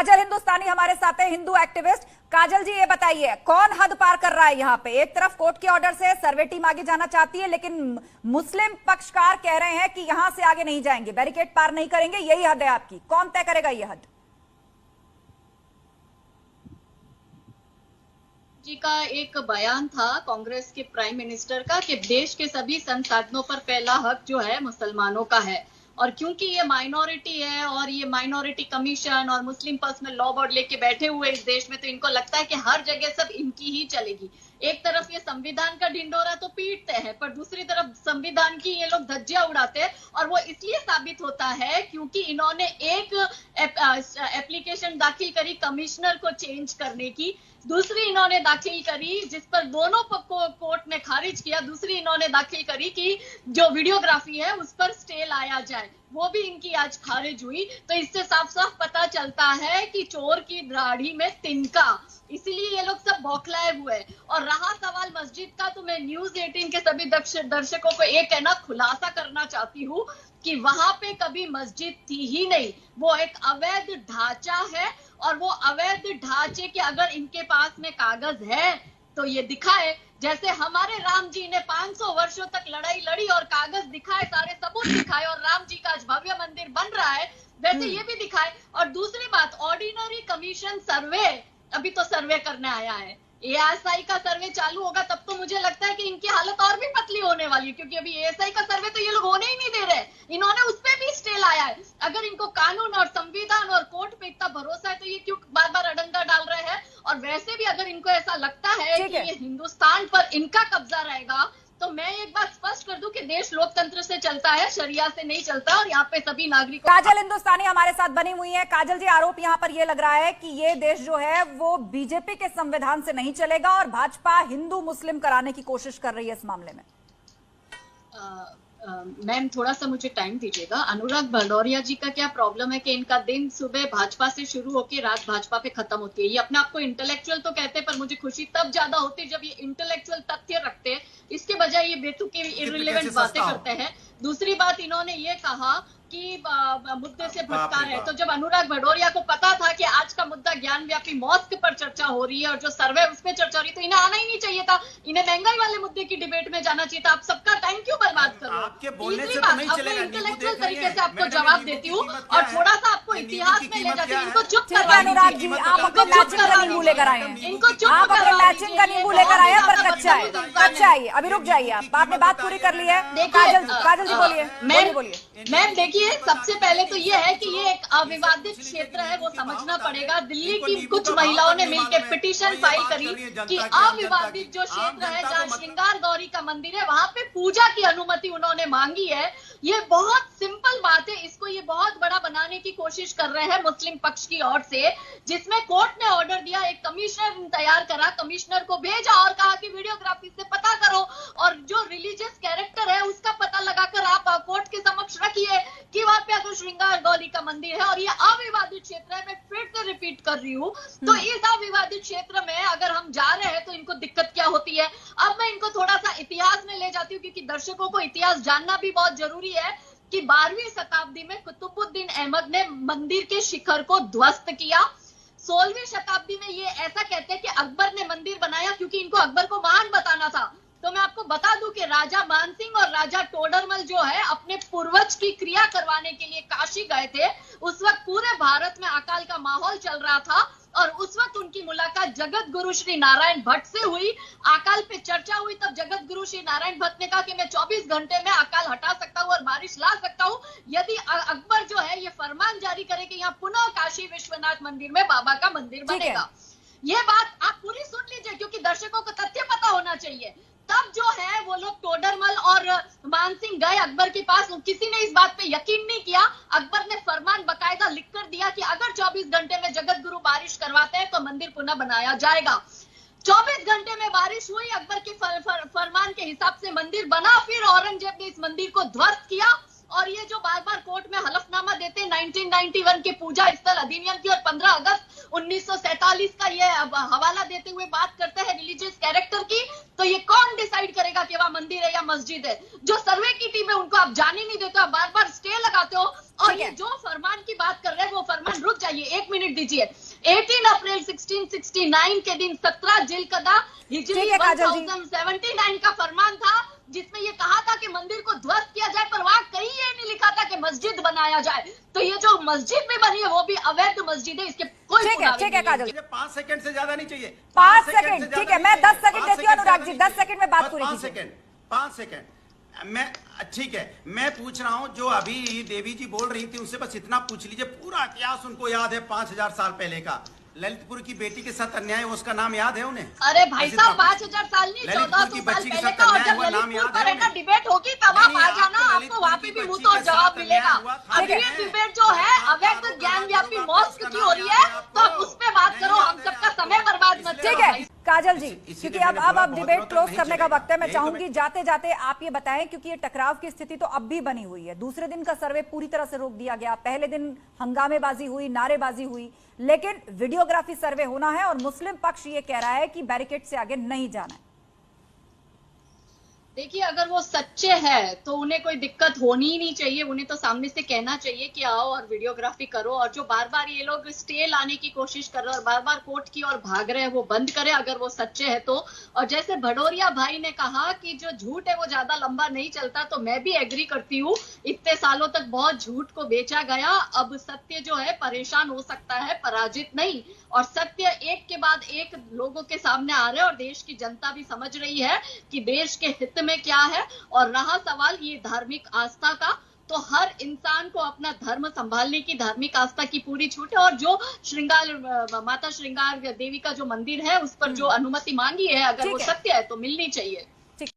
काजल हिंदुस्तानी हमारे साथ है, हिंदू एक्टिविस्ट। काजल जी, ये बताइए कौन हद पार कर रहा है यहाँ पे? एक तरफ कोर्ट के ऑर्डर से सर्वे टीम आगे जाना चाहती है, लेकिन मुस्लिम पक्षकार कह रहे हैं कि यहां से आगे नहीं जाएंगे, बैरिकेड पार नहीं करेंगे, यही हद है आपकी। कौन तय करेगा ये हद? जी का एक बयान था कांग्रेस के प्राइम मिनिस्टर का कि देश के सभी संसाधनों पर पहला हक जो है मुसलमानों का है, और क्योंकि ये माइनॉरिटी है और ये माइनॉरिटी कमीशन और मुस्लिम पर्सनल लॉ बोर्ड लेके बैठे हुए इस देश में, तो इनको लगता है कि हर जगह सब इनकी ही चलेगी। एक तरफ ये संविधान का ढिंडोरा तो पीटते हैं, पर दूसरी तरफ संविधान की ये लोग धज्जियां उड़ाते हैं, और वो इसलिए साबित होता है क्योंकि इन्होंने एक एप्लीकेशन दाखिल करी कमिश्नर को चेंज करने की, दूसरी इन्होंने दाखिल करी जिस पर दोनों को कोर्ट ने खारिज किया, दूसरी इन्होंने दाखिल करी कि जो वीडियोग्राफी है उस पर स्टे लाया जाए, वो भी इनकी आज खारिज हुई। तो इससे साफ साफ पता चलता है कि चोर की दाढ़ी में तिनका, इसीलिए ये लोग सब बौखलाए हुए हैं। और रहा सवाल मस्जिद का, तो मैं न्यूज 18 के सभी दर्शकों को एक है ना खुलासा करना चाहती हूँ कि वहां पे कभी मस्जिद थी ही नहीं, वो एक अवैध ढांचा है, और वो अवैध ढांचे के अगर इनके पास में कागज है तो ये दिखाए। जैसे हमारे राम जी ने 500 वर्षों तक लड़ाई लड़ी और कागज दिखाए, सारे सबूत दिखाए, और राम जी का आज भव्य मंदिर बन रहा है, वैसे ये भी दिखाए। और दूसरी बात, ऑर्डिनरी कमीशन सर्वे अभी तो सर्वे करने आया है, एएसआई का सर्वे चालू होगा तब तो मुझे लगता है कि इनकी हालत और भी पतली होने वाली है, क्योंकि अभी एएसआई का सर्वे तो ये लोग होने ही नहीं दे रहे, इन्होंने उस पे भी स्टे लाया है। अगर इनको कानून और संविधान और कोर्ट पे इतना भरोसा है तो ये क्यों बार बार अडंगा डाल रहे हैं? और वैसे भी अगर इनको ऐसा लगता है कि ये हिंदुस्तान पर इनका कब्जा रहेगा, तो मैं एक बात स्पष्ट कर दूं कि देश लोकतंत्र से चलता है, शरिया से नहीं चलता, और यहाँ पे सभी नागरिकों। काजल हिंदुस्तानी हमारे साथ बनी हुई है। काजल जी, आरोप यहाँ पर ये लग रहा है कि ये देश जो है वो बीजेपी के संविधान से नहीं चलेगा और भाजपा हिंदू मुस्लिम कराने की कोशिश कर रही है इस मामले में। मैम थोड़ा सा मुझे टाइम दीजिएगा। अनुराग भदौरिया जी का क्या प्रॉब्लम है कि इनका दिन सुबह भाजपा से शुरू होकर रात भाजपा पे खत्म होती है। ये अपने आप को इंटेलेक्चुअल तो कहते हैं, पर मुझे खुशी तब ज्यादा होती है जब ये इंटेलेक्चुअल तथ्य रखते हैं, इसके बजाय ये बेतुकी इररिलेवेंट बातें करते हैं। दूसरी बात, इन्होंने ये कहा कि मुद्दे से भटका रहे, तो जब अनुराग भदौरिया को पता था कि आज का मुद्दा ज्ञान व्यापी मॉस्क पर चर्चा हो रही है और जो सर्वे उस पर चर्चा हो रही है, तो इन्हें आना ही नहीं चाहिए था, इन्हें महंगाई वाले मुद्दे की डिबेट में जाना चाहिए था। आप सबका टाइम क्यों बर्बाद कर रहे हो? तीसरी बात, अब मैं इंटेलेक्चुअल तरीके से आपको जवाब देती हूँ और थोड़ा सा आपको इतिहास में ले जाती हूँ। इनको चुप करवा अनुराग जी, आप अपने मैचिंग का नींबू लेकर आए हैं, इनको चुप आप अपने मैचिंग का नींबू लेकर आए हैं, पर कच्चा है, कच्चा है। अभी रुक जाइए, आपने बात पूरी कर ली है। काजल जी बोलिए। मैम देखिए, सबसे पहले तो ये है कि ये एक अविवादित क्षेत्र है, वो समझना पड़ेगा। दिल्ली की कुछ महिलाओं ने मिलकर पिटीशन फाइल करी कि अविवादित जो क्षेत्र है जहाँ श्रृंगार गौरी का मंदिर है वहां पे पूजा की अनुमति उन्होंने मांगी है। ये बहुत सिंपल बात है, इसको ये बहुत बड़ा बनाने की कोशिश कर रहे हैं मुस्लिम पक्ष की ओर से, जिसमें कोर्ट ने ऑर्डर दिया, एक कमिश्नर तैयार करा, कमिश्नर को भेजा और कहा कि वीडियोग्राफी से पता करो और जो रिलीजियस कैरेक्टर है उसका पता लगाकर आप कोर्ट के समक्ष रखिए कि वहां पे अगर श्रृंगार गौरी का मंदिर है और ये अविवादित क्षेत्र है। मैं फिर से रिपीट कर रही हूँ, तो इस अविवादित क्षेत्र में अगर हम जा रहे हैं तो इनको दिक्कत क्या होती है? अब मैं इनको थोड़ा सा इतिहास में ले जाती हूँ, क्योंकि दर्शकों को इतिहास जानना भी बहुत जरूरी है कि 12वीं शताब्दी में कुतुबुद्दीन अहमद ने मंदिर के शिखर को ध्वस्त किया। 16वीं शताब्दी में ये ऐसा कहते हैं कि अकबर ने मंदिर बनाया क्योंकि इनको अकबर को महान बताना था। तो मैं आपको बता दूं कि राजा मानसिंह और राजा टोडरमल जो है अपने पूर्वज की क्रिया करवाने के लिए काशी गए थे। उस वक्त पूरे भारत में अकाल का माहौल चल रहा था और उस वक्त उनकी मुलाकात जगत गुरु श्री नारायण भट्ट से हुई। अकाल पे चर्चा हुई, तब जगत गुरु श्री नारायण भट्ट ने कहा कि मैं 24 घंटे में अकाल हटा सकता हूँ और बारिश ला सकता हूँ यदि अकबर जो है ये फरमान जारी करे कि यहाँ पुनः काशी विश्वनाथ मंदिर में बाबा का मंदिर बनेगा। ये बात आप पूरी सुन लीजिए, क्योंकि दर्शकों को तथ्य पता होना चाहिए। तब जो है वो लोग टोडरमल और मानसिंह गए अकबर के पास, किसी ने इस बात पे यकीन नहीं किया। अकबर ने फरमान बकायदा लिखकर दिया कि अगर 24 घंटे में जगत गुरु बारिश करवाते हैं तो मंदिर पुनः बनाया जाएगा। 24 घंटे में बारिश हुई, अकबर के फरमान के हिसाब से मंदिर बना। फिर औरंगजेब ने इस मंदिर को ध्वस्त किया और ये जो बार बार कोर्ट में हलफनामा देते 1991 के पूजा स्थल अधिनियम की और 15 अगस्त 1947 का ये हवाला देते हुए बात करते हैं रिलीजियस कैरेक्टर की, तो ये कौन डिसाइड करेगा कि वहां मंदिर है या मस्जिद है? जो सर्वे की टीम है उनको आप जाने नहीं देते हो, आप बार बार स्टे लगाते हो। और ये जो फरमान की बात कर रहे हैं वो फरमान, रुक जाइए 1 मिनट दीजिए। 18 अप्रैल 1669 के दिन 17 जिलकदा हिजरी 1079 का फरमान था, जिसमें ये कहा था कि मंदिर को ध्वस्त किया जाए, पर वहां कहीं ये नहीं लिखा था कि मस्जिद बनाया जाए। तो ये जो मस्जिद में बनी है वो भी अवैध मस्जिद है, इसके कोई ठीक है काजल, 5 सेकंड से ज्यादा नहीं चाहिए। 5 सेकंड, ठीक है, मैं 10 सेकंड देती हूँ अनुराग जी, 10 सेकंड में बात पूरी कीजिए। 5 सेकंड मैं, ठीक है, मैं पूछ रहा हूं, जो अभी देवी जी बोल रही थी उनसे बस इतना पूछ लीजिए, पूरा इतिहास उनको याद है 5000 साल पहले का। ललितपुर की बेटी के साथ अन्याय, उसका नाम याद है उन्हें? अरे भाई साहब 5000 साल नहीं, 1400 साल पहले का। और जब ललितपुर पर है ना डिबेट होगी तब आप आ जाना, आपको वहाँ पे भी मुंह तोड़ जवाब मिलेगा। अभी ये डिबेट जो है अवैध ज्ञान व्यापी मॉस्क की हो रही है, तो आप उस पे बात करो, हम सबका समय बर्बाद मत करो। ठीक है काजल जी, क्योंकि अब डिबेट क्लोज करने का वक्त है, मैं चाहूंगी जाते जाते आप ये बताएं, क्योंकि ये टकराव की स्थिति तो अब भी बनी हुई है। दूसरे दिन का सर्वे पूरी तरह से रोक दिया गया, पहले दिन हंगामेबाजी हुई, नारेबाजी हुई, लेकिन वीडियोग्राफी सर्वे होना है और मुस्लिम पक्ष ये कह रहा है कि बैरिकेड से आगे नहीं जाना है। देखिए, अगर वो सच्चे हैं तो उन्हें कोई दिक्कत होनी ही नहीं चाहिए, उन्हें तो सामने से कहना चाहिए कि आओ और वीडियोग्राफी करो। और जो बार बार ये लोग स्टे लाने की कोशिश कर रहे हैं और बार बार कोर्ट की ओर भाग रहे हैं, वो बंद करें अगर वो सच्चे हैं तो। और जैसे भडोरिया भाई ने कहा कि जो झूठ है वो ज्यादा लंबा नहीं चलता, तो मैं भी एग्री करती हूँ। इतने सालों तक बहुत झूठ को बेचा गया, अब सत्य जो है परेशान हो सकता है, पराजित नहीं। और सत्य एक के बाद एक लोगों के सामने आ रहे हैं और देश की जनता भी समझ रही है कि देश के हित में क्या है। और रहा सवाल ये धार्मिक आस्था का, तो हर इंसान को अपना धर्म संभालने की, धार्मिक आस्था की पूरी छूट है। और जो माता श्रृंगार देवी का जो मंदिर है उस पर जो अनुमति मांगी है, अगर वो सत्य है तो मिलनी चाहिए।